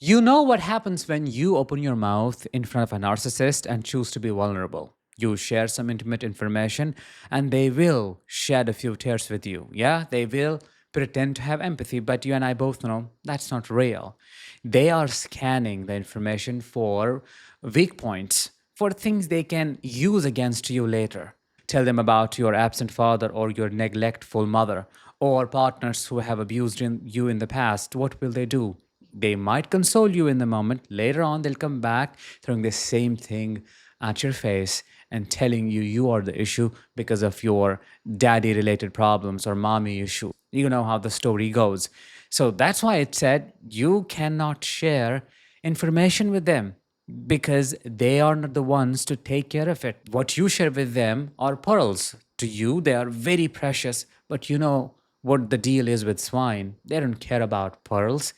You know what happens when you open your mouth in front of a narcissist and choose to be vulnerable. You share some intimate information and they will shed a few tears with you. Yeah, they will pretend to have empathy, but you and I both know that's not real. They are scanning the information for weak points, for things they can use against you later. Tell them about your absent father or your neglectful mother or partners who have abused you in the past. What will they do? They might console you in the moment. Later on, they'll come back throwing the same thing at your face and telling you you are the issue because of your daddy related problems or mommy issue. You know how the story goes. So that's why it said you cannot share information with them because they are not the ones to take care of it. What you share with them are pearls. To you, they are very precious, but you know what the deal is with swine. They don't care about pearls.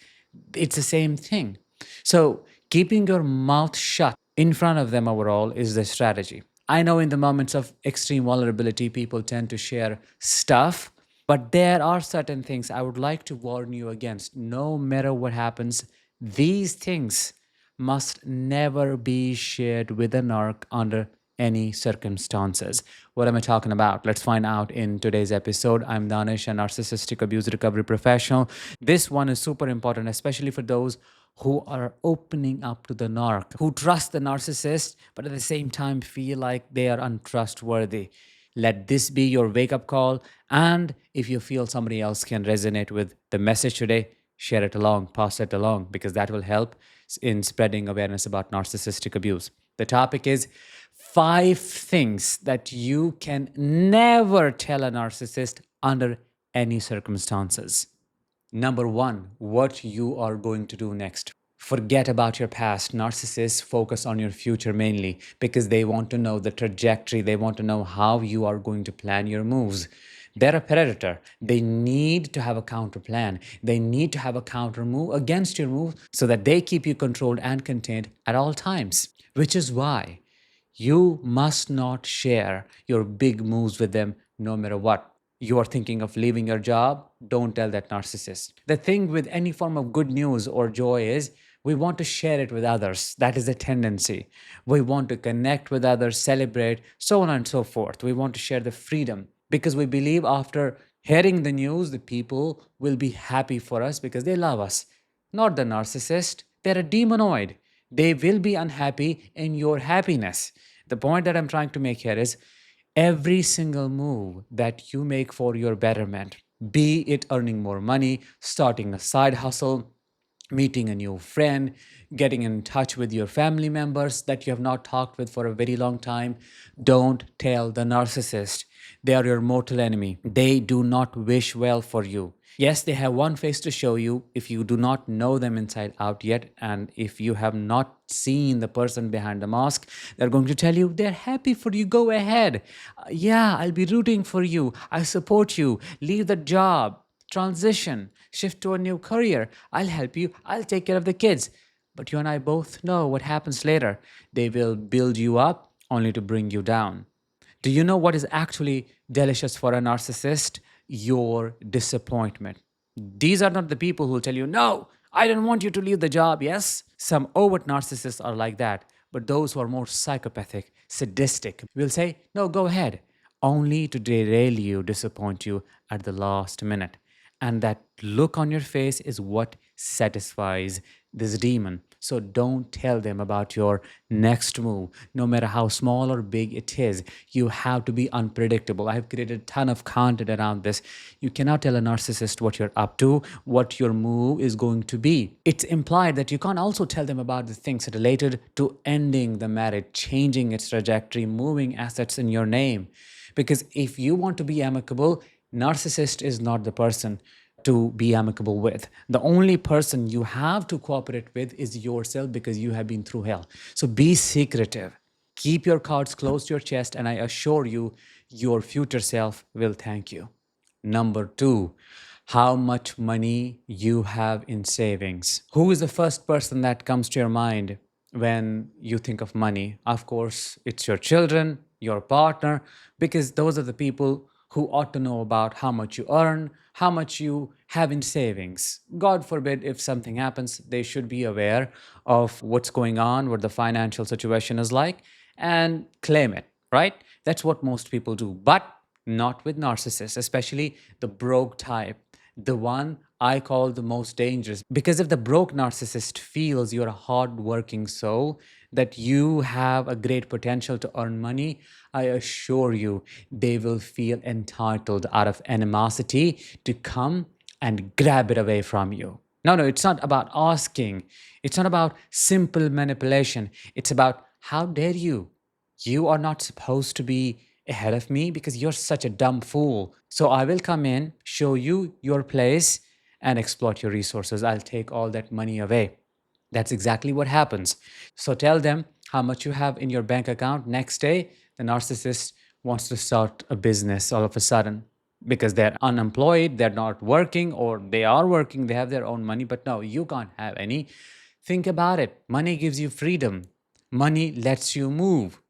It's the same thing. So, keeping your mouth shut in front of them overall is the strategy. I know in the moments of extreme vulnerability, people tend to share stuff, but there are certain things I would like to warn you against. No matter what happens, these things must never be shared with a narc under any circumstances. What am I talking about? Let's find out in today's episode. I'm Danish, a narcissistic abuse recovery professional. This one is super important, especially for those who are opening up to the narc, who trust the narcissist, but at the same time feel like they are untrustworthy. Let this be your wake up call. And if you feel somebody else can resonate with the message today, share it along, pass it along, because that will help in spreading awareness about narcissistic abuse. The topic is 5 things that you can never tell a narcissist under any circumstances. Number one, what you are going to do next. Forget about your past. Narcissists focus on your future mainly because they want to know the trajectory. They want to know how you are going to plan your moves. They're a predator. They need to have a counter plan. They need to have a counter move against your move so that they keep you controlled and contained at all times. Which is why you must not share your big moves with them no matter what. You are thinking of leaving your job, don't tell that narcissist. The thing with any form of good news or joy is we want to share it with others. That is a tendency. We want to connect with others, celebrate, so on and so forth. We want to share the freedom because we believe after hearing the news, the people will be happy for us because they love us. Not the narcissist. They're a demonoid. They will be unhappy in your happiness. The point that I'm trying to make here is every single move that you make for your betterment, be it earning more money, starting a side hustle, meeting a new friend, getting in touch with your family members that you have not talked with for a very long time, don't tell the narcissist. They are your mortal enemy. They do not wish well for you. Yes, they have one face to show you if you do not know them inside out yet, and if you have not seen the person behind the mask, they're going to tell you they're happy for you. Go ahead. Yeah, I'll be rooting for you. I support you. Leave the job, transition, shift to a new career. I'll help you. I'll take care of the kids. But you and I both know what happens later. They will build you up only to bring you down. Do you know what is actually delicious for a narcissist? Your disappointment. These are not the people who will tell you, no, I don't want you to leave the job. Yes, some overt narcissists are like that. But those who are more psychopathic, sadistic, will say, no, go ahead, only to derail you, disappoint you at the last minute. And that look on your face is what satisfies this demon. So don't tell them about your next move, no matter how small or big it is. You have to be unpredictable. I have created a ton of content around this. You cannot tell a narcissist what you're up to, what your move is going to be. It's implied that you can't also tell them about the things related to ending the marriage, changing its trajectory, moving assets in your name. Because if you want to be amicable, narcissist is not the person to be amicable with. The only person you have to cooperate with is yourself because you have been through hell. So be secretive. Keep your cards close to your chest, and I assure you, your future self will thank you. Number two, how much money you have in savings. Who is the first person that comes to your mind when you think of money? Of course, it's your children, your partner, because those are the people who ought to know about how much you earn, how much you have in savings. God forbid if something happens, they should be aware of what's going on, what the financial situation is like, and claim it, right? That's what most people do. But not with narcissists, especially the broke type, the one I call the most dangerous. Because if the broke narcissist feels you're a hardworking soul, that you have a great potential to earn money, I assure you they will feel entitled out of animosity to come and grab it away from you. No, no, it's not about asking. It's not about simple manipulation. It's about how dare you? You are not supposed to be ahead of me because you're such a dumb fool. So I will come in, show you your place, and exploit your resources. I'll take all that money away. That's exactly what happens. So tell them how much you have in your bank account. Next day, the narcissist wants to start a business all of a sudden because they're unemployed, they're not working, or they are working, they have their own money, but no, you can't have any. Think about it. Money gives you freedom, money lets you move.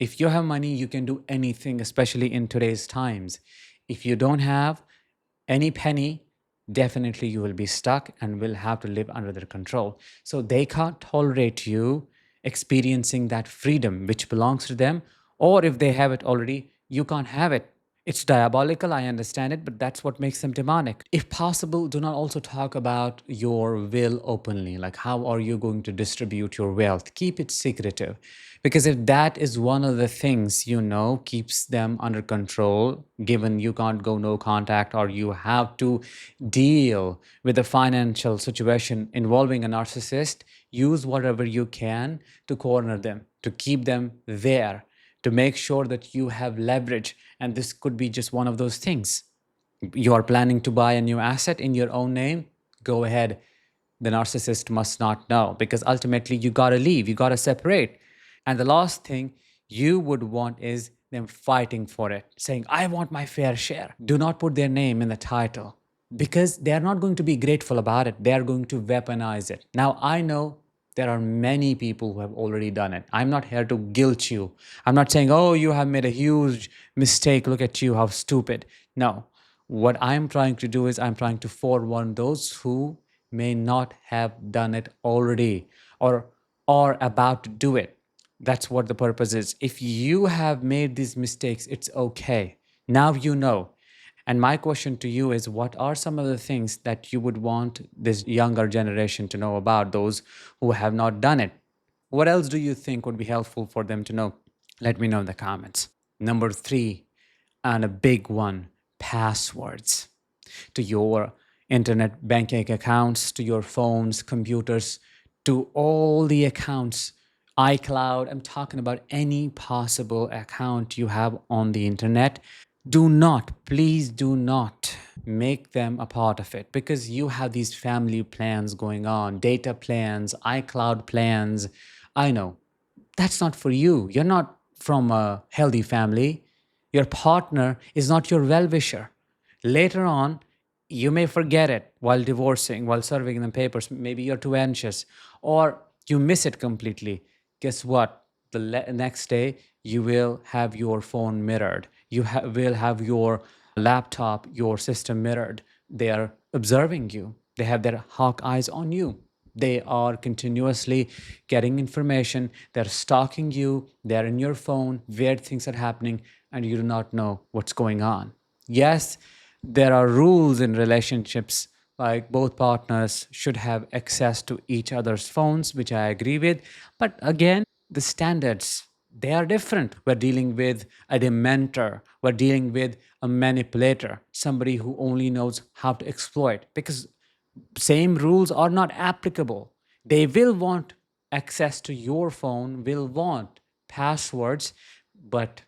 If you have money, you can do anything, especially in today's times. If you don't have any penny, definitely you will be stuck and will have to live under their control. So they can't tolerate you experiencing that freedom which belongs to them, or if they have it already, you can't have it. It's diabolical, I understand it, but that's what makes them demonic. If possible, do not also talk about your will openly. Like, how are you going to distribute your wealth? Keep it secretive. Because if that is one of the things keeps them under control, given you can't go no contact or you have to deal with a financial situation involving a narcissist, use whatever you can to corner them, to keep them there, to make sure that you have leverage. And this could be just one of those things. You are planning to buy a new asset in your own name, go ahead. The narcissist must not know because ultimately you got to leave, you got to separate. And the last thing you would want is them fighting for it, saying, I want my fair share. Do not put their name in the title because they are not going to be grateful about it. They are going to weaponize it. Now, I know there are many people who have already done it. I'm not here to guilt you. I'm not saying, oh, you have made a huge mistake. Look at you, how stupid. No. What I'm trying to do is I'm trying to forewarn those who may not have done it already or are about to do it. That's what the purpose is. If you have made these mistakes, it's okay. Now you know. And my question to you is, what are some of the things that you would want this younger generation to know about, those who have not done it? What else do you think would be helpful for them to know? Let me know in the comments. Number three, and a big one, passwords to your internet banking accounts, to your phones, computers, to all the accounts, iCloud. I'm talking about any possible account you have on the internet. Do not, please do not make them a part of it because you have these family plans going on, data plans, iCloud plans. I know that's not for you. You're not from a healthy family. Your partner is not your well wisher. Later on, you may forget it while divorcing, while serving them papers. Maybe you're too anxious or you miss it completely. Guess what? The next day, you will have your phone mirrored. You will have your laptop, your system mirrored. They are observing you, they have their hawk eyes on you. They are continuously getting information. They're stalking you. They're in your phone. Weird things are happening, and you do not know what's going on. Yes, there are rules in relationships, like both partners should have access to each other's phones, which I agree with. But again, the standards, they are different. We're dealing with a dementor, we're dealing with a manipulator, somebody who only knows how to exploit, because same rules are not applicable. They will want access to your phone, will want passwords, but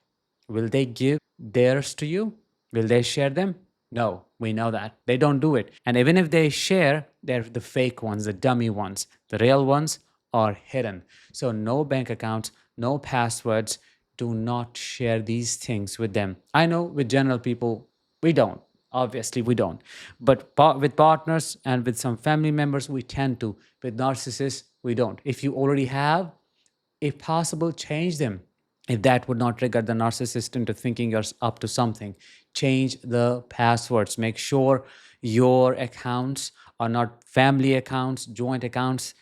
will they give theirs to you? Will they share them? No, we know that. They don't do it. And even if they share, they're the fake ones, the dummy ones. The real ones are hidden. So, no bank accounts, no passwords. Do not share these things with them. I know with general people, we don't. Obviously, we don't. But with partners and with some family members, we tend to. With narcissists, we don't. If you already have, if possible, change them. If that would not trigger the narcissist into thinking you're up to something, change the passwords. Make sure your accounts are not family accounts, joint accounts,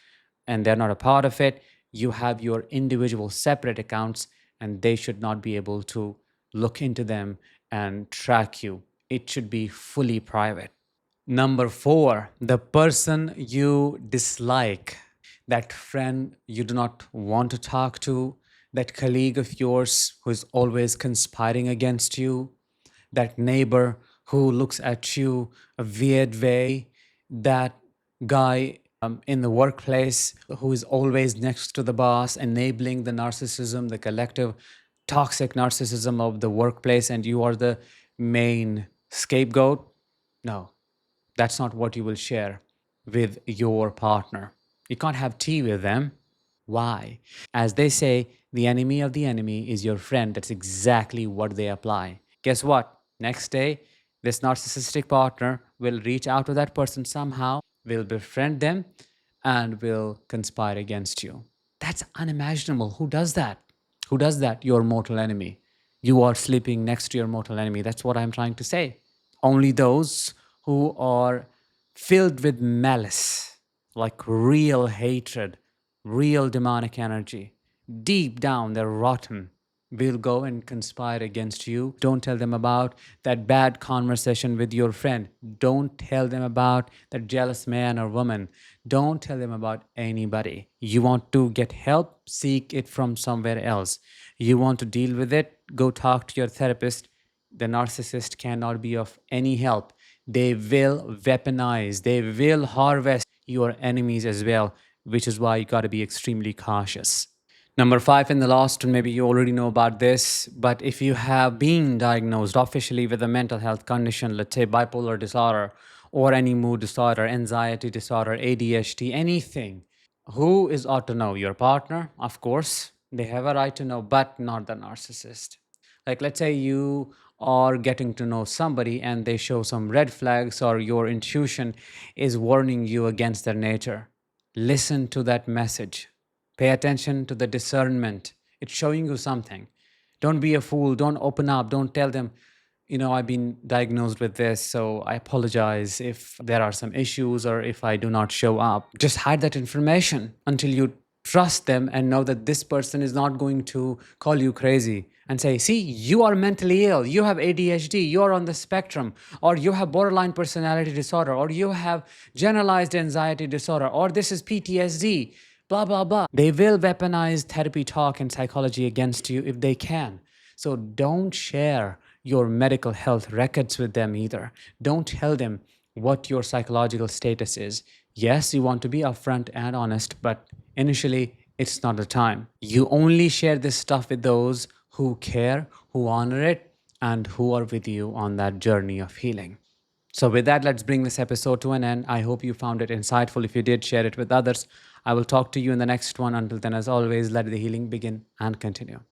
and they're not a part of it. You have your individual separate accounts, and they should not be able to look into them and track you. It should be fully private. Number four, the person you dislike, that friend you do not want to talk to, that colleague of yours who is always conspiring against you, that neighbor who looks at you a weird way, that guy in the workplace who is always next to the boss, enabling the narcissism, the collective toxic narcissism of the workplace, and you are the main scapegoat. No, that's not what you will share with your partner. You can't have tea with them. Why? As they say, the enemy of the enemy is your friend. That's exactly what they apply. Guess what? Next day, this narcissistic partner will reach out to that person somehow, will befriend them, and will conspire against you. That's unimaginable. Who does that? Who does that? Your mortal enemy. You are sleeping next to your mortal enemy. That's what I'm trying to say. Only those who are filled with malice, like real hatred, real demonic energy, deep down they're rotten, will go and conspire against you. Don't tell them about that bad conversation with your friend. Don't tell them about that jealous man or woman. Don't tell them about anybody. You want to get help? Seek it from somewhere else. You want to deal with it? Go talk to your therapist. The narcissist cannot be of any help. They will weaponize, they will harvest your enemies as well, which is why you got to be extremely cautious. Number five, and the last one, maybe you already know about this, but if you have been diagnosed officially with a mental health condition, let's say bipolar disorder or any mood disorder, anxiety disorder, ADHD, anything, who is ought to know? Your partner, of course. They have a right to know, but not the narcissist. Like, let's say you are getting to know somebody and they show some red flags, or your intuition is warning you against their nature. Listen to that message. Pay attention to the discernment. It's showing you something. Don't be a fool. Don't open up. Don't tell them, I've been diagnosed with this, so I apologize if there are some issues or if I do not show up. Just hide that information until you trust them and know that this person is not going to call you crazy and say, see, you are mentally ill, you have ADHD, you are on the spectrum, or you have borderline personality disorder, or you have generalized anxiety disorder, or this is PTSD, blah, blah, blah. They will weaponize therapy talk and psychology against you if they can. So don't share your medical health records with them either. Don't tell them what your psychological status is. Yes, you want to be upfront and honest, but initially, it's not the time. You only share this stuff with those who care, who honor it, and who are with you on that journey of healing. So, with that, let's bring this episode to an end. I hope you found it insightful. If you did, share it with others. I will talk to you in the next one. Until then, as always, let the healing begin and continue.